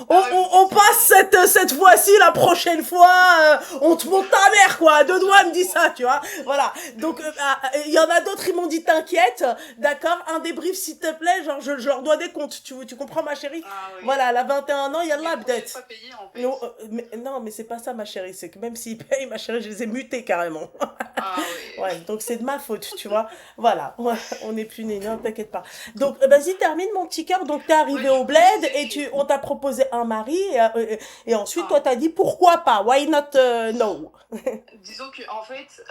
on passe cette fois-ci, la prochaine fois, on te monte ta mère, quoi. À deux doigts, elle me dit ça, tu vois. Voilà. Donc, il y en a d'autres, ils m'ont dit, t'inquiète, d'accord, un débrief, s'il te plaît, genre, je leur dois des comptes. Tu comprends, ma chérie? Ah oui. Voilà, elle a 21 ans, il y a Mais là, pour ne pas peut-être. payer en fait. Non, mais c'est pas ça, ma chérie. C'est que même s'ils payent, ma chérie, je les ai mutés carrément. Ah oui. Ouais, donc c'est de ma faute, tu vois. Voilà, ouais, on n'est plus nés, non, t'inquiète pas. Donc, vas-y, termine mon petit cœur. Donc, t'es Ouais, arrivé du au coup, je bled disais et que. on t'a proposé un mari. Et ensuite, toi, Ah, t'as dit pourquoi pas? Why not no? disons que en fait,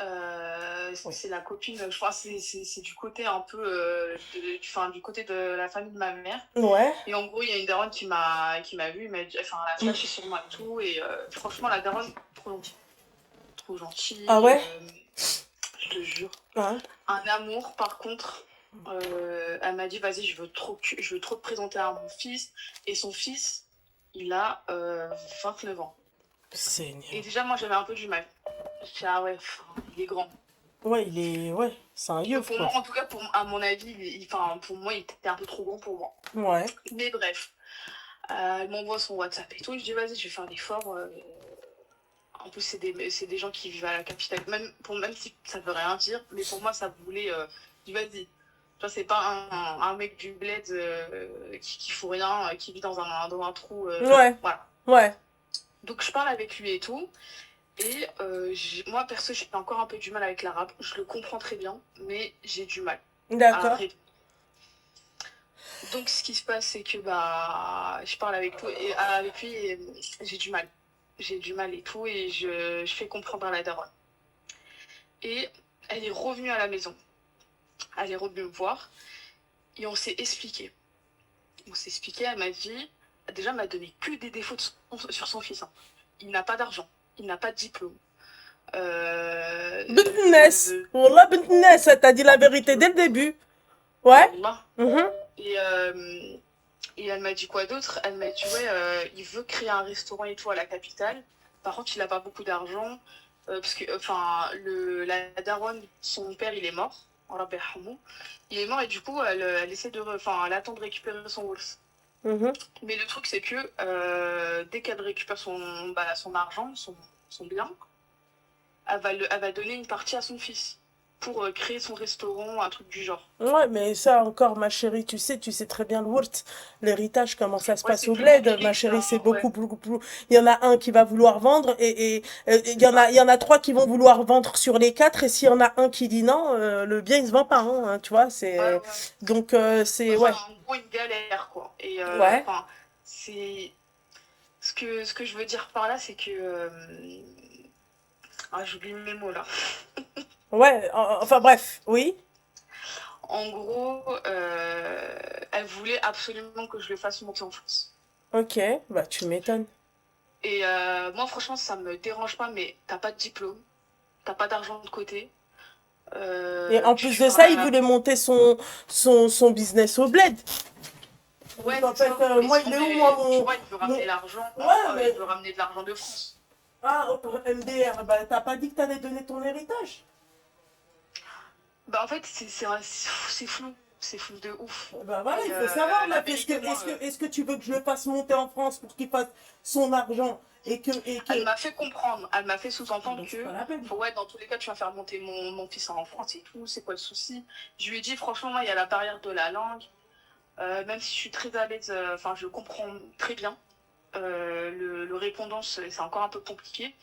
Oui. c'est la copine, je crois, c'est du côté un peu, enfin, du côté de la famille de ma mère. Ouais. Et en gros, il y a une daronne qui m'a vue, enfin, elle a flashé sur moi et tout. Et franchement, la daronne, trop gentille. Trop Ah gentille, ouais? je te jure. Hein. Un amour, par contre. Elle m'a dit, vas-y, je veux trop te présenter à mon fils. Et son fils, il a 29 ans. Et Seigneur. déjà, moi, j'avais un peu du mal. Je dis, ah ouais, il est grand. Ouais, il est. Ouais, c'est un Donc yeuf, pour quoi. moi, en tout cas, à mon avis, enfin, pour moi, il était un peu trop grand pour moi. Ouais. Mais bref, elle m'envoie son WhatsApp et tout. Je dis, vas-y, je vais faire l'effort. En plus, c'est des gens qui vivent à la capitale. Même si ça veut rien dire, mais pour moi, ça voulait. Je dis, vas-y. Tu vois, c'est pas un mec du bled qui fout rien, qui vit dans un trou. Ouais. Voilà. Ouais. Donc, je parle avec lui et tout. Et moi, perso, j'ai encore un peu du mal avec l'arabe. Je le comprends très bien, mais j'ai du mal à D'accord. répondre. Donc, ce qui se passe, c'est que bah, je parle avec lui et j'ai du mal. J'ai du mal et tout, et je fais comprendre à la daronne. Et elle est revenue à la maison. Elle est revenue me voir, et on s'est expliqué. Elle m'a dit, déjà, elle m'a donné que des défauts sur son fils. Hein. Il n'a pas d'argent, il n'a pas de diplôme. Euh, Bintness. Wallah, Bintness, t'as dit la vérité dès le début. Ouais. Wallah. Mhm. Et, et elle m'a dit quoi d'autre? Elle m'a dit, ouais, il veut créer un restaurant et tout à la capitale. Par contre, il n'a pas beaucoup d'argent. Parce que, enfin, la daronne, son père, il est mort. Allah yarhamou. Il est mort et du coup, elle essaie elle attend de récupérer son Wolf. Mhm. Mais le truc, c'est que dès qu'elle récupère son argent, son bien, elle va donner une partie à son fils pour créer son restaurant, un truc du genre. Ouais, mais ça encore, ma chérie, tu sais très bien le Wurt, l'héritage, comment ça se Ouais, passe c'est au plus bled, compliqué ma que ça, chérie, c'est hein, ouais, beaucoup, beaucoup plus. Il y en a un qui va vouloir vendre il c'est y en a, ça. il y en a trois qui vont vouloir vendre sur les quatre et s'il y en a un qui dit non, le bien il se vend pas, hein, tu vois, Ouais, c'est ouais. donc c'est Enfin, ouais, en gros, une galère, quoi. Et ouais, enfin, c'est. Ce que je veux dire par là, c'est que. Ah, j'oublie mes mots là. ouais, enfin bref, oui, En gros, elle voulait absolument que je le fasse monter en France. ok, bah tu m'étonnes. Et moi, franchement, ça me dérange pas, mais t'as pas de diplôme, t'as pas d'argent de côté, Et en plus tu de vas ça, à il la. voulait monter son business au bled. Donc Ouais, en c'est fait, ça. Mais, moi il est où moi tu vois, il veut mon... ramener l'argent, Ouais, il mais veut ramener de l'argent de France. ah, MDR, bah t'as pas dit que t'allais donner ton héritage. Bah, en fait, c'est flou. C'est flou de ouf. Bah voilà, Et il faut savoir, la meuf, vérité, moi, est-ce que tu veux que je le fasse monter en France pour qu'il fasse son argent et elle que... m'a fait comprendre, elle m'a fait sous-entendre Donc c'est pas que, la peine. ouais, dans tous les cas, tu vas faire monter mon fils en France et tout, c'est quoi le souci? Je lui ai dit, franchement, moi, il y a la barrière de la langue, même si je suis très à l'aise, enfin, je comprends très bien. Le répondant, c'est encore un peu compliqué.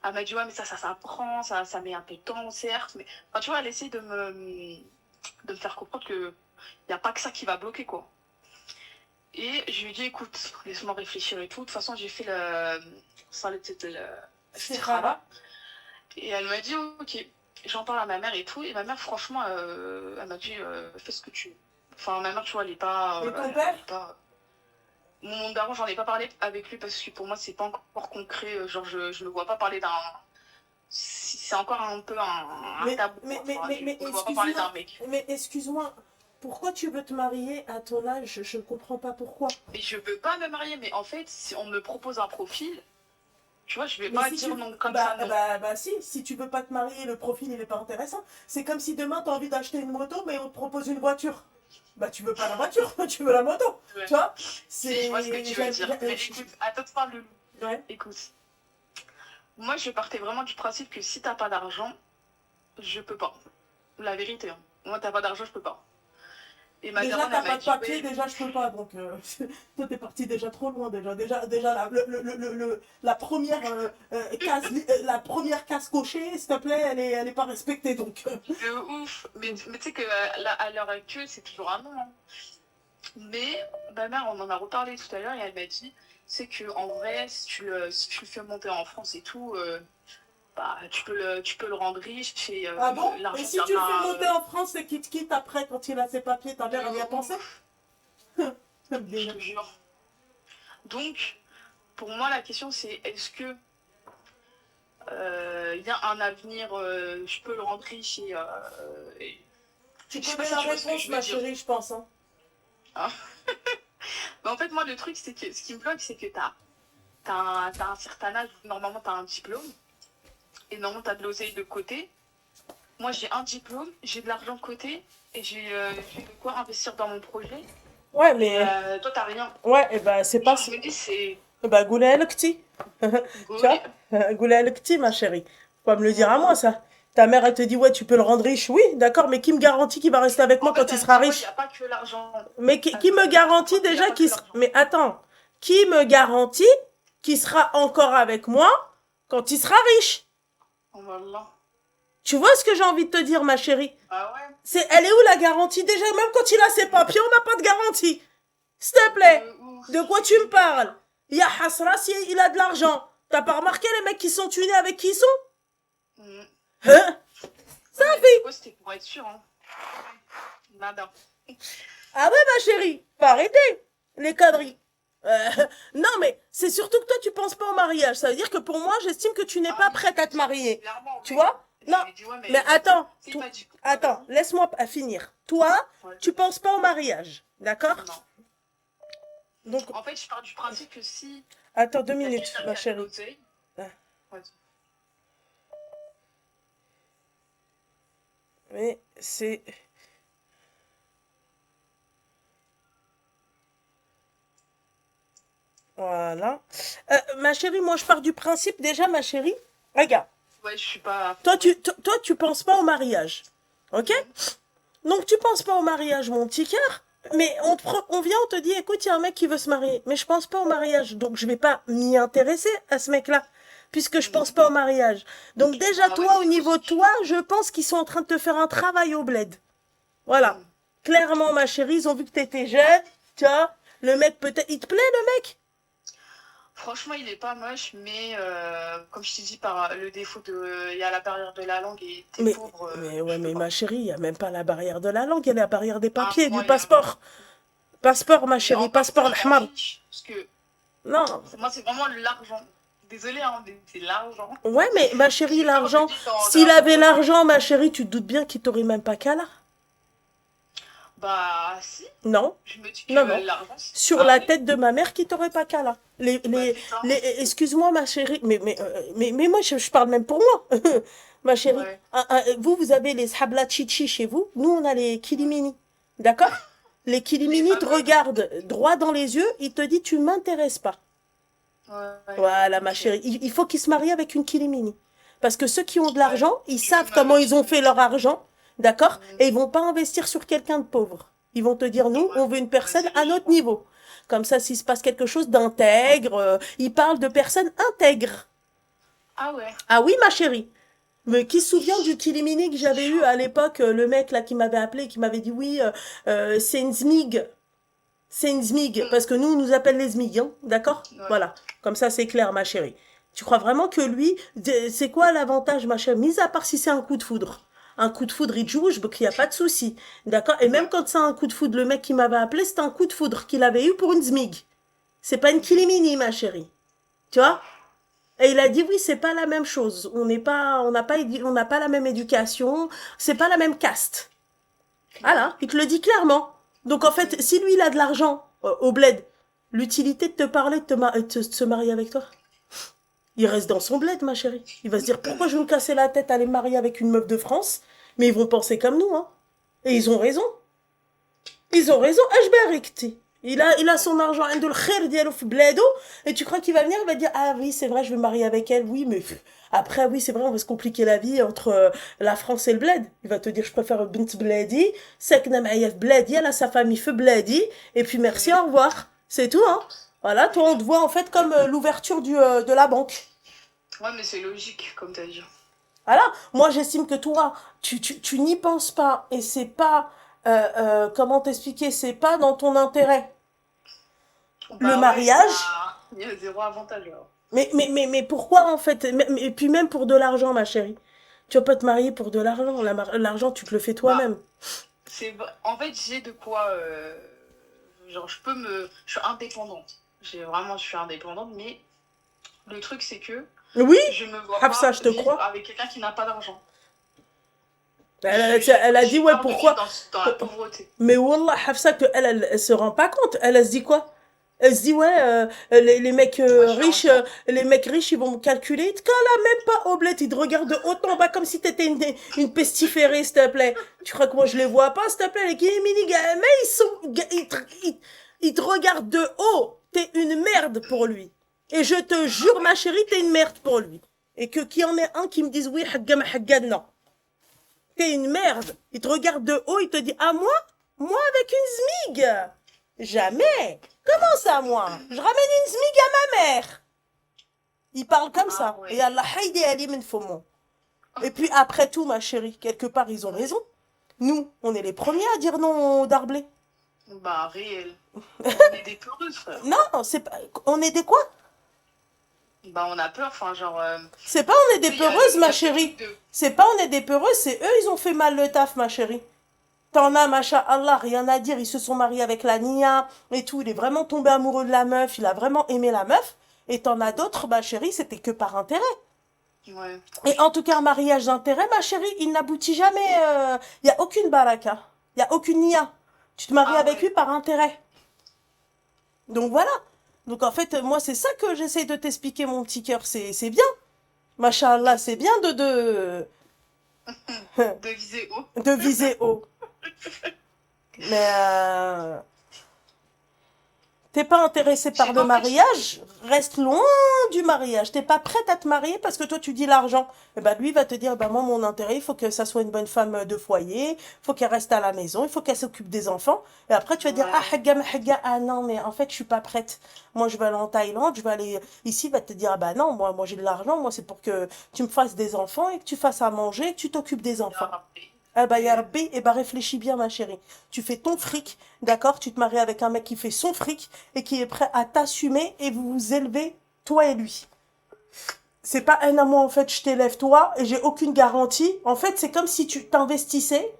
Elle m'a dit, ouais, mais ça s'apprend, ça met un peu de temps, certes, mais, enfin, tu vois, elle essaie de me faire comprendre que il n'y a pas que ça qui va bloquer, quoi. Et je lui ai dit, écoute, laisse-moi réfléchir et tout. De toute façon, j'ai fait ça, C'est là. rare. Et elle m'a dit, ok. J'en parle à ma mère et tout. Et ma mère, franchement, elle m'a dit, fais ce que tu veux. Enfin, ma mère, tu vois, elle est pas. Et ton Elle père? est pas... Mon daron, j'en ai pas parlé avec lui parce que pour moi, c'est pas encore concret. Genre, je ne vois pas parler d'un. C'est encore un peu un Mais, tabou, quoi. Enfin, je mais ne vois pas parler excuse-moi, d'un mec. mais excuse-moi, pourquoi tu veux te marier à ton âge? Je ne comprends pas pourquoi. Mais je veux pas me marier, mais en fait, si on me propose un profil, tu vois, je vais Mais pas si tu dire veux, non comme ça, non. bah si tu veux pas te marier, le profil il est pas intéressant. C'est comme si demain t'as envie d'acheter une moto, mais on te propose une voiture. Bah, tu veux pas la voiture, tu veux la moto. Ouais. Tu vois? Si, je vois ce que tu veux dire. Mais écoute, attends, parle de Ouais. écoute. Moi, je partais vraiment du principe que si t'as pas d'argent, je peux pas. La vérité, hein. Moi, t'as pas d'argent, je peux pas. Et ma Déjà, daronne, t'as elle pas m'a de dit, papier, ouais, déjà, je peux pas. Donc, toi, t'es parti déjà trop loin. Déjà la première la première case cochée, s'il te plaît, elle est pas respectée. Donc, de ouf. Mais tu sais que à l'heure actuelle, c'est toujours un non, hein. Mais ma mère, on en a reparlé tout à l'heure et elle m'a dit, c'est que en vrai, si tu le fais monter en France et tout, bah, tu peux le rendre riche et ah bon? Et l'argent si tu le fais viendra. monter en France, c'est qu'il te quitte après quand il a ses papiers, ta mère, elle y a De pensé? ouf, Ça me je délire. te jure. Donc, pour moi, la question c'est est-ce que il y a un avenir, je peux le rendre riche et Tu je sais pas connais si la tu vois ce que réponse, je veux ma dire. chérie, je pense. Hein. Hein. Mais en fait, moi, le truc, c'est que ce qui me bloque, c'est que t'as un certain âge, normalement, t'as un diplôme, et normalement, t'as de l'oseille de côté. Moi, j'ai un diplôme, j'ai de l'argent de côté, et j'ai de quoi investir dans mon projet. Ouais, Et mais. toi, t'as rien. Ouais, et ben, c'est pas. Je me dis, c'est Bah, Goulet El Kti. Tu vois? gaulé. Goulet El Kti, ma chérie. Faut pas me le dire à moi, ça. Ta mère, elle te dit, ouais, tu peux le rendre riche. Oui, d'accord, mais qui me garantit qu'il va rester avec moi En fait, quand il elle me sera dit, ouais, il n'y riche? a pas que l'argent. Mais qui me Je garantit crois qu'il n'y a déjà pas que qu'il sera... l'argent. Mais attends, qui me garantit qu'il sera encore avec moi quand il sera riche? Oh là là. Tu vois ce que j'ai envie de te dire, ma chérie? Ah ouais. Elle est où la garantie? Déjà, même quand il a ses papiers, on n'a pas de garantie. S'il te plaît, Ouf. de quoi tu me parles? Il y a Hasra si il a de l'argent. T'as pas remarqué les mecs qui sont tunés avec qui ils sont? Mm. Hein? Ça Mais fait. du coup, c'était pour être sûr, hein. Nada. Ah ouais, ma chérie, faut arrêter les conneries. Euh, non, mais c'est surtout que toi, tu penses pas au mariage. Ça veut dire que pour moi, j'estime que tu n'es Ah pas oui, prête à te marier. clairement, Tu mais vois? Non, je lui ai dit, ouais, mais attends. c'est pas du coup. Attends, laisse-moi finir. Toi, Ouais. tu penses pas au mariage. D'accord? Non. Donc, En fait, je pars du principe que si attends 2 il y a minutes, quelqu'un ma qui a de chérie. l'oseille, Ah. ouais. Mais c'est. Voilà. Ma chérie, moi, je pars du principe déjà, ma chérie. Regarde. Ouais, je suis pas. Toi, tu penses pas au mariage. Ok? Donc, tu penses pas au mariage, mon petit cœur. Mais on vient, on te dit, écoute, il y a un mec qui veut se marier. Mais je pense pas au mariage. Donc, je vais pas m'y intéresser à ce mec-là. Puisque je pense pas au mariage. Donc, déjà, Ah ouais, toi, au c'est niveau de possible. toi, je pense qu'ils sont en train de te faire un travail au bled. Voilà. Clairement, ma chérie, ils ont vu que t'étais jeune. Tu vois, le mec, peut-être. Il te plaît, le mec? Franchement, il est pas moche, mais comme je t'ai dit, par le défaut de. Il y a la barrière de la langue et t'es Mais, pauvre, mais je ouais, peux mais pas. ma chérie, il n'y a même pas la barrière de la langue, il y a la barrière des Un papiers, du moyen. passeport. Passeport, ma Et chérie, encore ça, passeport je m'en l'ahmar. fiche. Parce que Non. moi, c'est vraiment l'argent. Désolée, hein, mais c'est l'argent. Ouais, mais ma chérie, J'ai peur, je me l'argent. dis, S'il avait l'argent, ma chérie, tu te doutes bien qu'il t'aurait même pas qu'à là. Bah, si. Non, Je me dis que non, non. l'argent. Sur Ah la oui, tête de ma mère qui t'aurait pas qu'à là. bah, putain. Excuse-moi, ma chérie, mais moi, je parle même pour moi. Ma chérie, Ouais. vous avez les sabla chichi chez vous. Nous, on a les kilimini. D'accord? Les kilimini Les te fameux. regardent droit dans les yeux, ils te disent, tu m'intéresses pas. Ouais. Voilà, ma Ok. chérie. Il faut qu'ils se marient avec une kilimini. Parce que ceux qui ont de Ouais. l'argent, ils Je savent vais comment m'amuser. ils ont fait leur argent. D'accord? Mhm. Et ils vont pas investir sur quelqu'un de pauvre. Ils vont te dire, nous, Ouais. on veut une personne Ouais, c'est à notre logique. niveau. Comme ça, s'il se passe quelque chose d'intègre, ils parlent de personnes intègres. Ah ouais. Ah oui, ma chérie. Mais qui se souvient du kilimini que j'avais eu à l'époque, le mec là qui m'avait appelé, qui m'avait dit oui, c'est une ZMIG. C'est une ZMIG, parce que nous, on nous appelle les ZMIG, hein, d'accord? Ouais. Voilà, comme ça c'est clair, ma chérie. Tu crois vraiment que lui, c'est quoi l'avantage, ma chérie? Mis à part si c'est un coup de foudre. Un coup de foudre, il joue, il n'y a pas de souci. D'accord? Et même Ouais. quand c'est un coup de foudre, le mec qui m'avait appelé, c'est un coup de foudre qu'il avait eu pour une ZMIG. C'est pas une kilimini, ma chérie. Tu vois? Et il a dit oui, c'est pas la même chose. On n'a pas la même éducation. C'est pas la même caste. Voilà, il te le dit clairement. Donc en fait, si lui il a de l'argent au bled, l'utilité de te parler, de se marier avec toi, il reste dans son bled, ma chérie. Il va se dire pourquoi je vais me casser la tête à aller me marier avec une meuf de France, mais ils vont penser comme nous, hein. Et ils ont raison. Ils ont raison, Ajbarikti. Il a son argent, عنده الخير ديالو في بلادو, et tu crois qu'il va venir, il va dire, ah oui, c'est vrai, je vais me marier avec elle, oui, mais après, oui, c'est vrai, on va se compliquer la vie entre la France et le bled. Il va te dire, je préfère bint bladi, ساكنة معايا في بلادي, elle a sa famille في bladi, et puis merci, au revoir. C'est tout, hein. Voilà, toi, on te voit en fait comme l'ouverture de la banque. Ouais, mais c'est logique, comme t'as dit. Voilà, moi j'estime que toi, tu n'y penses pas, et c'est pas, comment t'expliquer, c'est pas dans ton intérêt. Le Bah ouais, mariage, il y a zéro avantage alors. mais pourquoi en fait, et puis même pour de l'argent, ma chérie. Tu vas pas te marier pour de l'argent, l'argent tu te le fais Bah, toi-même. en fait, j'ai de quoi. Genre, je suis indépendante. Je suis indépendante, mais le truc, c'est que Oui, je me vois Hafsa, pas je te vivre crois. avec quelqu'un qui n'a pas d'argent. Elle a dit, J'ai ouais, peur de pourquoi? vivre dans la pauvreté. Mais Wallah, Hafsa, elle se rend pas compte. Elle se dit quoi? Elle se dit, ouais, les mecs Moi, je suis riches, enceinte. les mecs riches, ils vont me calculer. Ils te calent même pas, Oblette. Ils te regardent de haut en bas comme si t'étais une pestiférée, s'il te plaît. Tu crois que moi, je les vois pas, s'il te plaît? Les mini gars, mais ils te regardent de haut. T'es une merde pour lui. Et je te jure, ma chérie, t'es une merde pour lui. Et que qu'il y en ait un qui me dise, oui, hagga ma hagga, non. T'es une merde. Il te regarde de haut, il te dit, ah, moi? Moi avec une zmig? Jamais. Comment ça, moi? Je ramène une zmig à ma mère. Il parle comme Ah ça. Et ouais. Allah haïdi ali min fomo. Et puis après tout, ma chérie, quelque part, ils ont raison. Nous, on est les premiers à dire non au Darblé. Bah, réel. On est des peureuses, frère. Non, c'est pas... On est des quoi? Bah, on a peur, enfin, genre. C'est pas on est des Il y a, peureuses, il y ma a ce chérie. truc de. C'est pas on est des peureuses, c'est eux, ils ont fait mal le taf, ma chérie. T'en as, Allah, rien à dire. Ils se sont mariés avec la Nia et tout. Il est vraiment tombé amoureux de la meuf. Il a vraiment aimé la meuf. Et t'en as d'autres, ma chérie, c'était que par intérêt. Ouais. Et en tout cas, un mariage d'intérêt, ma chérie, il n'aboutit jamais. Il n'y a aucune baraka. Il n'y a aucune Nia. Tu te maries Ah avec lui ouais. par intérêt. Donc voilà. Donc en fait, moi, c'est ça que j'essaie de t'expliquer, mon petit cœur. C'est bien. Machallah, c'est bien De viser haut. de viser haut. Mais t'es pas intéressé par le En fait, mariage, reste loin du mariage. T'es pas prête à te marier parce que toi tu dis l'argent. Et ben lui va te dire, ben moi mon intérêt, il faut que ça soit une bonne femme de foyer, il faut qu'elle reste à la maison, il faut qu'elle s'occupe des enfants. Et après tu vas dire, ah ouais. hagga, ah non mais en fait je suis pas prête. Moi je vais aller en Thaïlande, je vais aller ici, il va te dire, ah ben non, moi j'ai de l'argent, moi c'est pour que tu me fasses des enfants et que tu fasses à manger, et que tu t'occupes des enfants. Ah bah ya Rabbi, eh bah réfléchis bien ma chérie. Tu fais ton fric, d'accord? Tu te maries avec un mec qui fait son fric et qui est prêt à t'assumer et vous vous élevez, toi et lui. C'est pas un à moi en fait, je t'élève toi et j'ai aucune garantie. En fait, c'est comme si tu t'investissais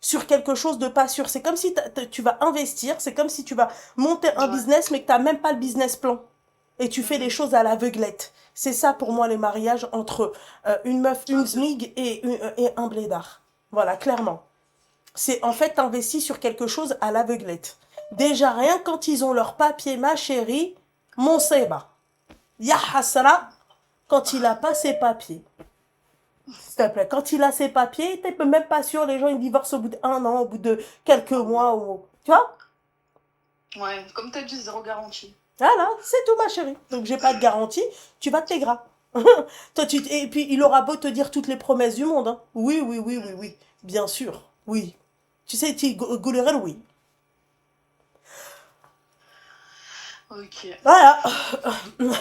sur quelque chose de pas sûr. C'est comme si tu vas investir, c'est comme si tu vas monter un Ouais. business mais que t'as même pas le business plan. Et tu fais les choses à l'aveuglette. C'est ça pour moi les mariages entre une meuf, une zmig et un blédard. Voilà, clairement. C'est en fait t'investis sur quelque chose à l'aveuglette. Déjà rien quand ils ont leur papier, ma chérie, mon seba. Ya hasra quand il a pas ses papiers. S'il te plaît, quand il a ses papiers, t'es même pas sûr, les gens ils divorcent au bout d'un an, au bout de quelques mois, ou... tu vois? Ouais. Comme t'as dit, zéro garantie. Voilà, c'est tout ma chérie. Donc j'ai pas de garantie, tu vas te gras. Toi, et puis il aura beau te dire toutes les promesses du monde. Hein. Oui, oui, oui, oui, oui. Bien sûr, oui. Tu sais, tu goulerais oui. Ok. Voilà.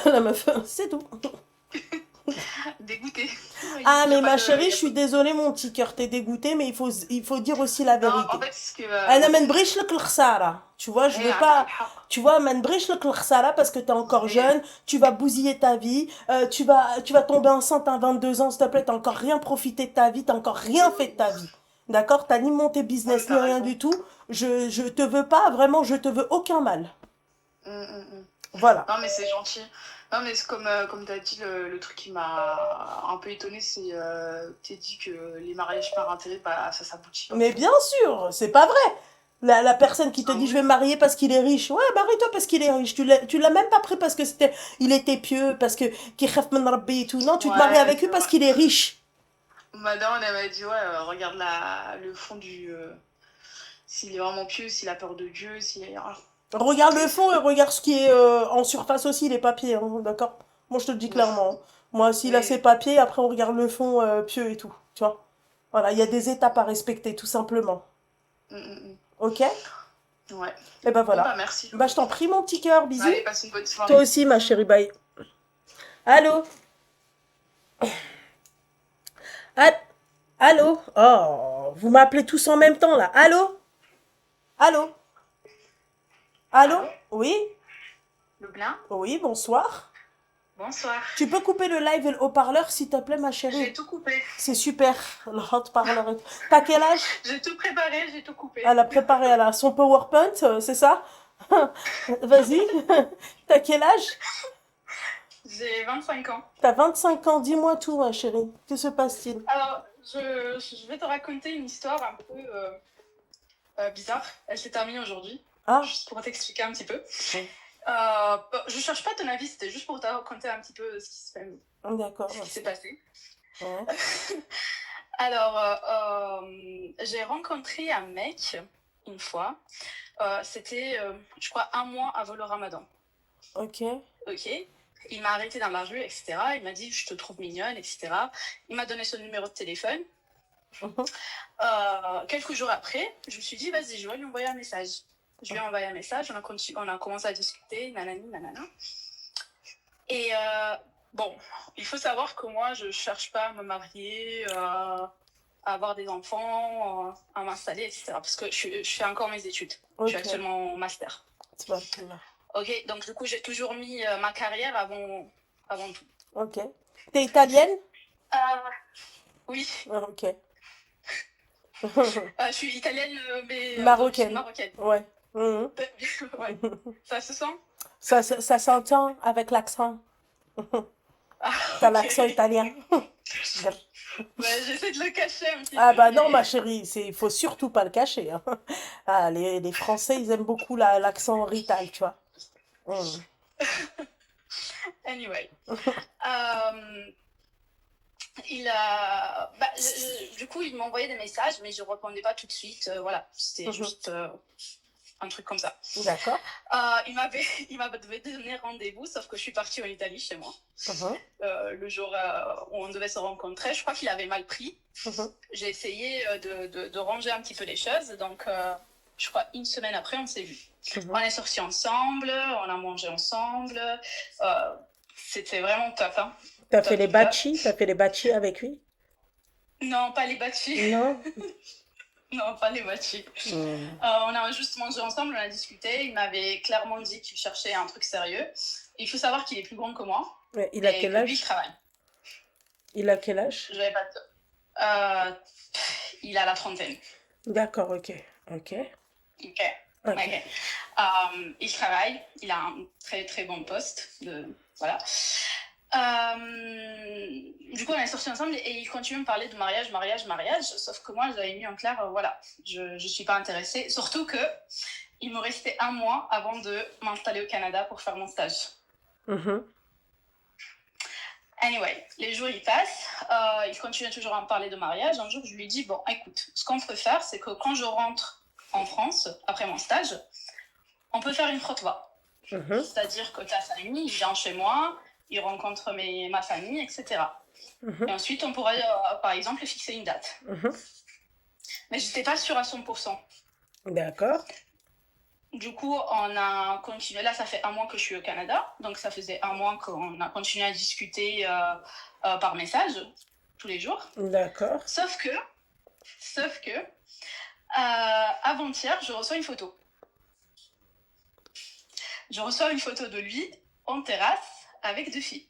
La meuf, c'est tout. Dégoûté. Ah, Il y a mais pas ma de. chérie, Y je a suis pas... désolée, mon petit cœur, t'es dégoûté, mais il faut dire aussi la Non, en vérité. fait, ce que. انا ما نبغيش لك الخساره. Tu vois, je Eh, veux عندك pas, الحق. tu vois, ما نبغيش لك الخساره parce que t'es encore Mais. jeune, tu vas bousiller ta vie, tu vas tomber enceinte à 22 ans, s'il te plaît, t'as encore rien profité de ta vie, t'as encore rien fait de ta vie. D'accord? T'as ni monté Non, mais business ni t'as rien raison. du tout. Je te veux pas, vraiment, je te veux aucun mal. Mm. Voilà. Non, mais c'est gentil. Non, mais c'est comme tu as dit, le truc qui m'a un peu étonné, c'est tu dit que les mariages par intérêt, bah, ça s'aboutit pas. Mais bien sûr, c'est pas vrai. La personne qui te Ah dit je vais ouais? me marier parce qu'il est riche, ouais, marie-toi parce qu'il est riche. Tu l'as même pas pris parce que il était pieux, parce que qu'il khaf min rabbi et tout. Non, tu te maries Ouais, avec lui c'est parce vrai. qu'il est riche. Madame, elle m'a dit, ouais, regarde le fond du. s'il est vraiment pieux, s'il a peur de Dieu, s'il est... Regarde le fond et regarde ce qui est en surface aussi, les papiers, hein, d'accord? Moi, je te le dis Ouf. clairement, hein. Moi, s'il a ses Oui. papiers, après, on regarde le fond pieux et tout, tu vois? Voilà, il y a des étapes à respecter, tout simplement. Mm, mm, Ok? mm. Ouais. Et ben Bon, bah voilà. merci. Bah, je t'en prie, mon petit cœur, bisous. Allez, passe une bonne Toi soirée. aussi, ma chérie, bye. Allô? Al- Allô? Oh, vous m'appelez tous en même temps, là. Allô? Allô? Allô? Allô, Oui? Lublin? Oui, bonsoir. Bonsoir. Tu peux couper le live et le haut-parleur, s'il te plaît, ma chérie? J'ai tout coupé. C'est super, le haut-parleur. T'as quel âge? J'ai tout préparé, j'ai tout Elle coupé. a préparé, elle a son PowerPoint, c'est ça? Vas-y. T'as quel âge? J'ai 25 ans. T'as 25 ans, dis-moi tout, ma chérie. Que se passe-t-il? Alors, je vais te raconter une histoire un peu bizarre. Elle s'est terminée aujourd'hui, Ah, juste pour t'expliquer un petit peu. oui. Je cherche pas ton avis, c'était juste pour te raconter un petit peu D'accord. ce qui s'est passé. Ouais. Alors, j'ai rencontré un mec une fois. C'était, je crois, un mois avant le ramadan. Ok. Ok. Il m'a arrêté dans la rue, etc. Il m'a dit, je te trouve mignonne, etc. Il m'a donné son numéro de téléphone. Mhm. Quelques jours après, je me suis dit, vas-y, je vais lui envoyer un message. Je lui ai envoyé un message, on a commencé à discuter, nanani, nanana. Et bon, il faut savoir que moi, je cherche pas à me marier, à avoir des enfants, à m'installer, etc. Parce que je fais encore mes études. Je suis Ok. actuellement en master. Tabarkallah. Ok, donc du coup, j'ai toujours mis ma carrière avant tout. Ok. T'es italienne? Euh, oui, Ah, ok. je suis italienne, mais d'origine Marocaine. marocaine. Ouais. Mhm. Ouais, ça se sent? Ça s'entend avec l'accent. Ah, T'as ok. l'accent italien. Ouais, j'essaie de le cacher un petit Ah peu, bah non, ma mais... chérie, il faut surtout pas le cacher, hein. Ah, les Français, ils aiment beaucoup l'accent rital, tu vois. Mhm. Anyway. Euh, du coup, il m'envoyait des messages, mais je répondais pas tout de suite. Voilà, c'était Mhm. juste un truc comme ça. D'accord. Il m'avait donné rendez-vous, sauf que je suis partie en Italie chez moi. Mhm. Le jour où on devait se rencontrer, je crois qu'il avait mal pris. Mhm. J'ai essayé de ranger un petit peu les choses, donc je crois une semaine après, on s'est vus. Mhm. On est sortis ensemble, on a mangé ensemble. C'était vraiment top, hein. T'as Top fait les du top. bacchis? T'as fait les bacchis avec lui? Non, pas les bâtis. Non? Non, pas les bâtis. Mhm. On a juste mangé ensemble, on a discuté. Il m'avait clairement dit qu'il cherchait un truc sérieux. Il faut savoir qu'il est plus grand que moi. Ouais, il a Et quel que lui, il âge? travaille. Il a quel âge? Je n'avais pas de... il a la trentaine. D'accord, ok. Ok. Ok. Ok. Ok. Il travaille, il a un très très bon poste. Voilà. Du coup, on est sortis ensemble et il continue à me parler de mariage. Sauf que moi, j'avais mis en clair, voilà, je suis pas intéressée. Surtout que il me restait un mois avant de m'installer au Canada pour faire mon stage. Mhm. Anyway, les jours ils passent, il continue toujours à me parler de mariage. Un jour, je lui dis, bon, écoute, ce qu'on peut faire, c'est que quand je rentre en France, après mon stage, on peut faire une frottoir. Mhm. C'est-à-dire que ta famille, il vient chez moi, il rencontre ma famille, etc. Mhm. Et ensuite, on pourrait, par exemple, fixer une date. Mhm. Mais je n'étais pas sûre à 100%. D'accord. Du coup, on a continué. Là, ça fait un mois que je suis au Canada. Donc, ça faisait un mois qu'on a continué à discuter par message tous les jours. D'accord. Sauf que avant-hier, je reçois une photo. Je reçois une photo de lui en terrasse avec deux filles.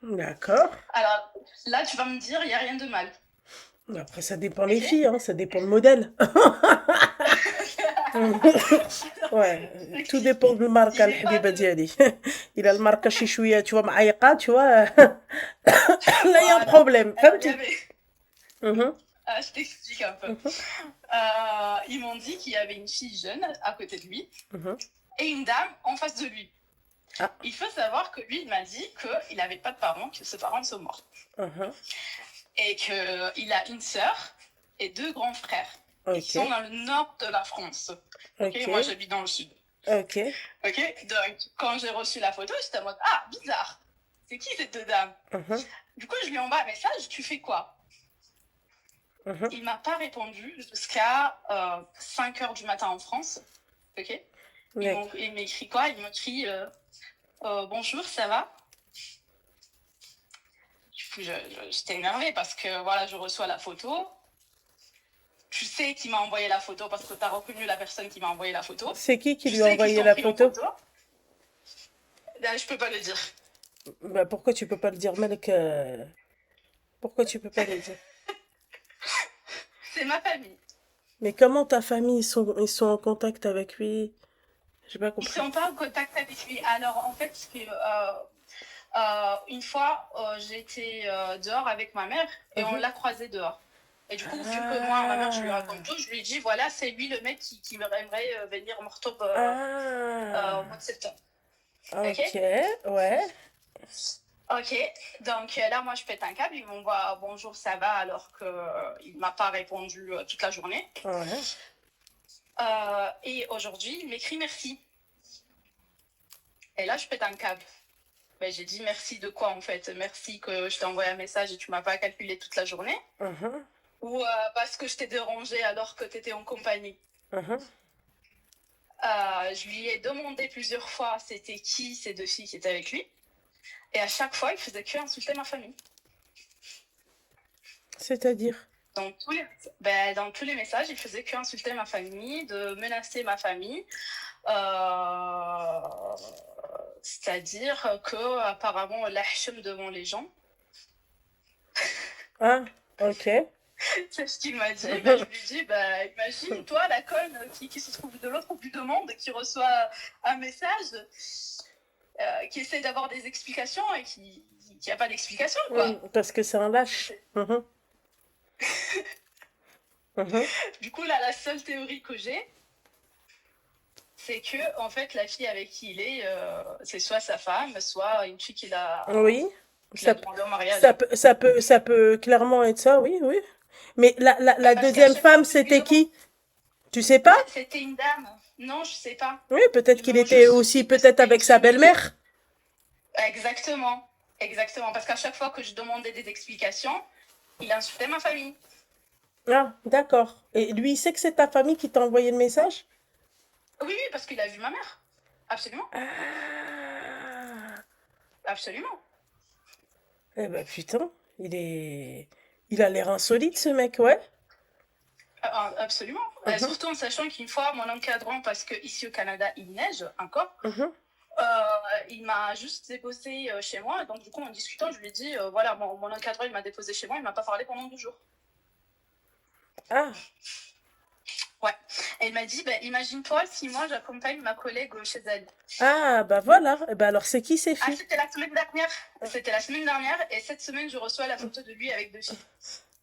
D'accord. Alors là, tu vas me dire, il n'y a rien de mal. Après, ça dépend les Ok. filles, hein, ça dépend le modèle. Ouais, tout dépend de marque, Il est pas الحبيبة de... ديالي. Il a le marque شي شوية, tu vois, معيقة, tu vois. Là, il y a un Voilà. problème. Alors, il y فهمتي؟ avait... Mhm. Je t'explique un peu. Mhm. Ils m'ont dit qu'il y avait une fille jeune à côté de lui Mhm. et une dame en face de lui. Ah. Il faut savoir que lui, il m'a dit qu'il n'avait pas de parents, que ses parents sont morts. Mhm. Et qu'il a une sœur et deux grands frères. Ils Ok, sont dans le nord de la France. Ok, ok, moi j'habite dans le sud. ok. Ok, donc quand j'ai reçu la photo, j'étais en mode ah, bizarre, c'est qui cette dame? Mhm, Du coup, je lui envoie un message, tu fais quoi? mhm. Il m'a pas répondu jusqu'à 5 heures du matin en France. Ok, D'accord. il m'écrit quoi? Il m'écrit bonjour, ça va? Du coup, j'étais énervée parce que voilà, je reçois la photo. Tu sais qui m'a envoyé la photo parce que tu as reconnu la personne qui m'a envoyé la photo. C'est qui Tu lui a sais qu'ils envoyé sont la pris en photo? photo. Là, je peux pas le dire. Bah, pourquoi tu peux pas le dire, Malek? Pourquoi tu peux pas le dire? C'est ma famille. Mais comment ta famille, ils sont en contact avec lui? J'ai pas Ils compris. sont pas en contact avec lui. Alors, en fait, une fois, j'étais dehors avec ma mère et on Mhm. l'a croisé dehors. Et du coup, vu que moi, ma mère, je lui raconte Ah, tout, je lui ai dit, voilà, c'est lui le mec qui aimerait venir me retourner au mois ah, de septembre. Ok. ok, ouais, Ok, donc là, moi, je pète un câble. Il m'envoie bonjour, ça va, alors qu'il ne m'a pas répondu toute la journée. ouais. Et aujourd'hui, il m'écrit merci. Et là, je pète un câble. Ben, j'ai dit merci de quoi en fait? Merci que je t'ai envoyé un message et tu m'as pas calculé toute la journée? Mhm, Ou parce que je t'ai dérangé alors que tu étais en compagnie? mhm. Je lui ai demandé plusieurs fois c'était qui ces deux filles qui étaient avec lui. Et à chaque fois, il faisait que insulter ma famille. C'est-à-dire? Dans tous les messages, il faisait que insulter ma famille, de menacer ma famille. C'est-à-dire que apparemment, lâche devant les gens. Ah, ok. C'est ce qu'il m'a dit. Ben, je Mhm. lui ai dit, ben, imagine, toi, la conne qui se trouve de l'autre bout du monde, qui reçoit un message, qui essaie d'avoir des explications et qui n'a pas d'explication, quoi. Parce que c'est un lâche. Mhm, mhm. Du coup, là, la seule théorie que j'ai, c'est que, en fait, la fille avec qui il est, c'est soit sa femme, soit une fille Oui, qu'il a ça, demandé en mariage. ça peut clairement être ça, oui, oui. Mais la Parce qu'à deuxième chaque fois femme, que je lui c'était demande, qui? Tu sais pas? c'était une dame. Non, je sais pas. Oui, peut-être Ils qu'il m'ont était juste aussi dit que peut-être c'était une avec sa fille. belle-mère. Exactement. Exactement. Parce qu'à chaque fois que je demandais des explications, il insultait ma famille. Ah, d'accord. Et lui, il sait que c'est ta famille qui t'a envoyé le message? Oui, oui, parce qu'il a vu ma mère. Absolument. Ah. Absolument. Eh ben putain, il a l'air insolite ce mec, ouais. Absolument. Mhm, Surtout en sachant qu'une fois, mon encadrant, parce qu'ici au Canada, il neige encore, mhm. il m'a juste déposé chez moi. Donc, du coup, en discutant, je lui ai dit voilà, mon encadrant, il m'a déposé chez moi, il m'a pas parlé pendant 2 jours. Ah, Ouais. Et il m'a dit imagine-toi si moi, j'accompagne ma collègue chez elle. ah, bah voilà. Eh ben alors c'est qui ces Ah, filles? c'était la semaine dernière. C'était la semaine dernière. Et cette semaine, je reçois la photo de lui avec 2 filles.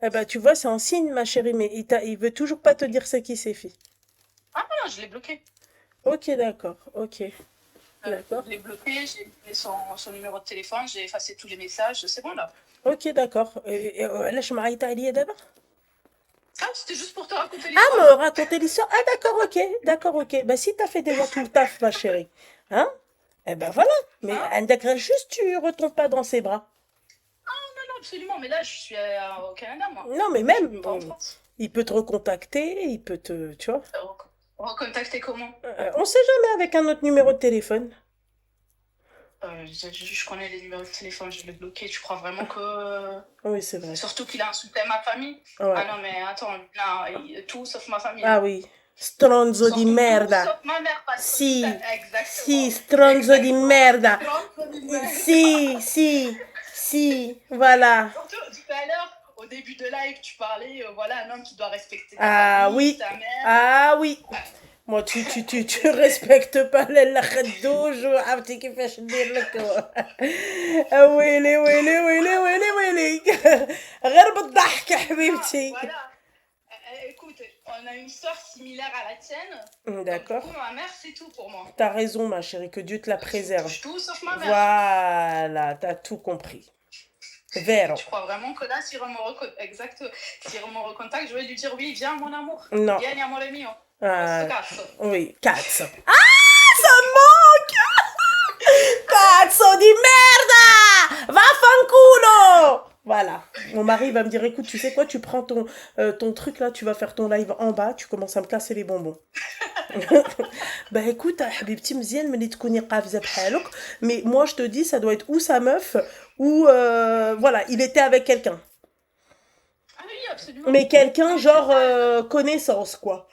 Eh ben tu vois, c'est un signe, ma chérie, mais il veut toujours pas te dire c'est qui ces filles. Ah non, je l'ai bloqué. Ok, d'accord, ok, d'accord. Je l'ai bloqué, j'ai donné son numéro de téléphone, j'ai effacé tous les messages, c'est bon là. Ok, d'accord. علاش معيطة عليا دابا؟ Ah, c'était juste pour te raconter Ah, me l'histoire. raconter l'histoire? Ah, d'accord, ok. Bah, si t'as fait déjà tout le taf, ma chérie, hein? Eh ben voilà. Mais Hein? عندك juste tu retombes pas dans ses bras. Non, non, absolument, mais là, je suis au Canada, moi. Non, mais Je suis même, même pas en France. il peut te recontacter, il peut te, tu vois. Recontacter comment? On sait jamais avec un autre numéro de téléphone. Je connais les numéros de téléphone, je l'ai bloqué. Tu crois vraiment que. Oui, c'est vrai. Surtout qu'il a insulté ma famille? Ah Ouais. non, mais attends, là, tout sauf ma famille. Ah Hein. oui. Stronzo di Surtout tout merda. sauf ma mère, parce que tout Si, a... si, Exactement. stronzo di Exactement. merda. Stronzo di merda. Si, voilà. Surtout, tout à l'heure, au début de live, tu parlais, voilà, un homme qui doit respecter ta Ah famille, oui, sa mère. ah oui. Moi, tu respectes pas الخدوج وعرفتي كيفاش ندير لك ويلي ويلي ويلي ويلي ويلي غير بالضحك يا Non, حبيبتي. voilà. Écoute, on a une histoire similaire à la tienne. Donc, du D'accord. coup, ma mère, c'est tout pour moi. T'as raison, ma chérie, que Dieu te la Je préserve. touche tout sauf ma mère. Voilà, t'as tout compris. Vero. Tu crois vraiment que là, exact, s'il me recontacte, je vais lui dire oui, viens mon amour. Non. Viens, amore mio. Euh, Cazzo. oui, cazzo. Ah, ça manque! Cazzo di merda! Vaffanculo! Voilà. Mon mari va me dire, écoute, tu sais quoi, tu prends ton truc là, tu vas faire ton live en bas, tu commences à me casser les bonbons. Bah écoute, حبيبتي مزيان ملي تكوني قافزة بحالك, mais moi je te dis, ça doit être ou sa meuf, ou voilà, il était avec quelqu'un. Ah oui, absolument. Mais quelqu'un Non, genre connaissance, quoi.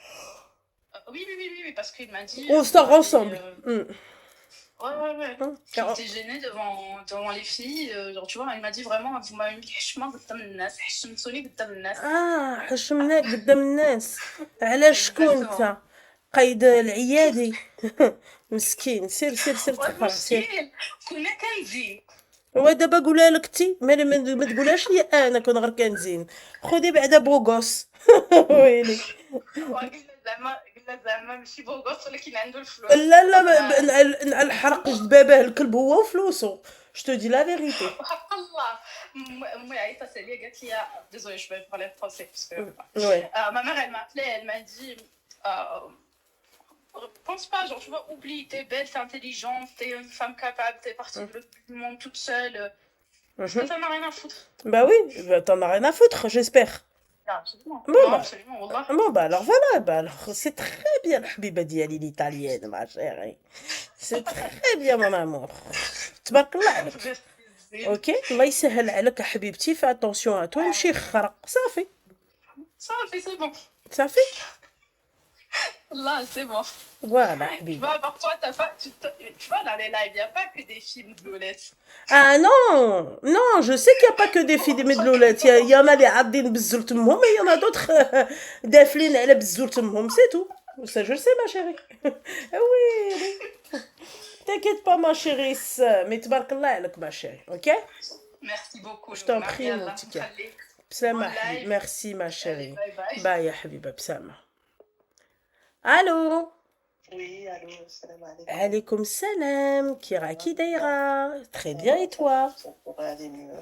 oui, parce qu'il m'a dit... On sort ensemble. Ouais. Hein, Qu'il était gêné devant les filles. Genre, tu vois, il m'a dit vraiment, vous m'avez mis حشمة قدام الناس, حشمتوني قدام الناس. حشمناك قدام الناس. علاش شكون انت؟ قيد العيادي. مسكين, سير تقرا سير. والمشكل كنا كنزين. ودابا قولها لك تي, ما تقولهاش لي انا كون غير كنزين. خدي بعدا بوغوس. ويلي. قلنا زعما ماشي بوغوس ولكن عنده الفلوس. لا نحرق باباه الكلب هو وفلوسه. Je te dis la vérité. وحق الله امي عيطت عليا قالت لي désolé je vais parler français parce que Ouais. ma mère elle m'a appelé, elle m'a dit pense pas, genre tu vois, oublie, t'es belle, t'es intelligente, t'es une femme capable, t'es partie du monde toute seule. T'en as rien à foutre. Bah oui, bah, t'en as rien à foutre, j'espère. Absolument. Bon, Non, bah. absolument, wallah. Bon, bah alors voilà, bah alors c'est très bien, Habiba Diali l'italienne, ma chérie. C'est très bien, mon amour. تبارك الله عليك. اوكي الله يسهل عليك حبيبتي, fais attention à toi, امشي خرق صافي. صافي c'est bon. صافي. Là, c'est bon. Voilà Tu حبيبي. vois, parfois, tu vois, dans les lives, il n'y a pas que des films de Violette. Ah non, je sais qu'il n'y a pas que des filles de Medloulet. Il y en a les عاضين بزول تمهم, mais il y en a d'autres دافلين على بزول تمهم, c'est tout. Ça je le sais, ma chérie. Oui. T'inquiète pas, ma chérie, mais تبارك الله عليك, ma chérie, ok? Merci beaucoup. Je t'en prie, mon petit cœur. بسامة حبيبي, merci, ma chérie. Bye bye. Bye يا حبيبة, بسامة. Allô? Oui, allô, salam alaikum. عليكم السلام, Kira, qui daïra? Très bien, et toi? Ça pourrait aller mieux.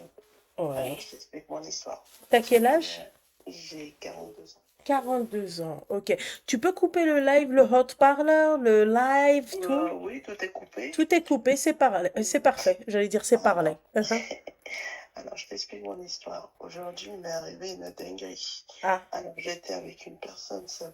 Ouais. Alors, je t'explique mon histoire. T'as quel âge? J'ai 42 ans. 42 ans, ok. Tu peux couper le live, le hot parleur, le live, tout? Oui, tout est coupé. Tout est coupé, c'est parfait. J'allais dire c'est parlé. Alors, je t'explique mon histoire. Aujourd'hui, il m'est arrivé une dinguerie. Ah. Alors, j'étais avec une personne, ça